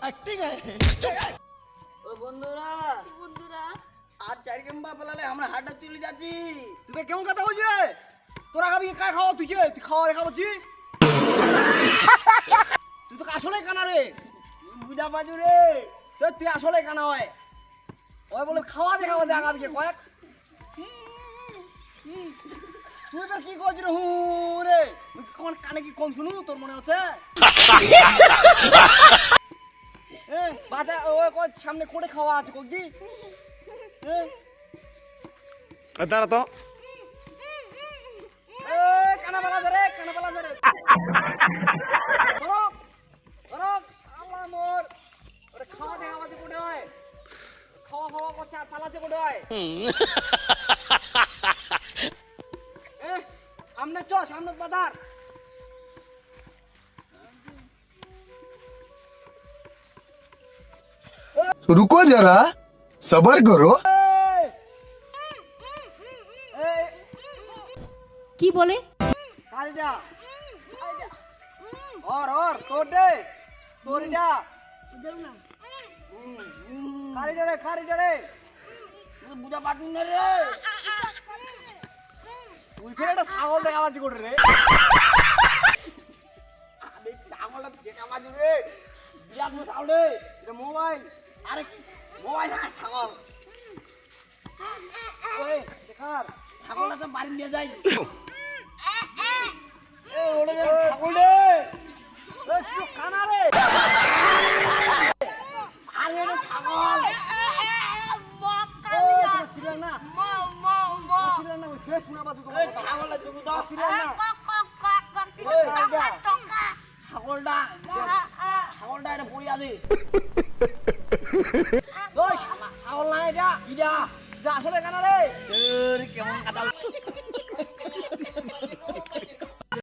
Acting है। ও বন্ধুরা আর চার কেম্বা পেলালে আমরা হাটে চলে যাচ্ছি। তুই কেমন কথা বলছিস রে? তোরা খাবি কায় খাওয়া তুই যে তুই খাওয়া দেখা বলছিস? তুই তো আসলে কানা রে। বুঝা পাজু রে। তুই আসলে কানা হয়। ওই বলে খাওয়া দেখা বলছে আগামীকে কয়েক। তুই এবার কি করছিস রে? হু রে কোন কানে কি কম শুনু তোর মনে হচ্ছে? বাজার ওই কই সামনে কোটে খাওয়া আছে কই? दारा तो কানা বালা ধরে ধরো আল্লাহ মোর ওরে খাওয়া দেখা বাজে কোটে হয় খাওয়া করছে আর পালাছে কোটে হয় আমনে চ সামনে বাজার रुको जरा सबर करो। কি বলে? কারিডা और তোরিডা কারিডা রে বুঝা পাজু না রে। তুই ফের একটা ছাগল দেখা বাজি কোটে রে আরে ছাগলটা দেখা পাজু রে। বিরাট মোটা রে। এটা মোবাইল আরে মোবাইল না ছাগল। ওই দেখার ছাগলটা তো বাড়ি নিয়ে যাই। এ ওরে ছাগল রে তুই কানা রে আরে এটা ছাগল। চিলেন না ওই ফ্রেশ শোনা বাজু তো এই ছাগলটা তুমি দাও। চিলেন না ছাগলটা ছাগলটা এটা পড়ে আছে। ওই ছাগল না এটা ইডা আসলে কানা রে কেমন কথা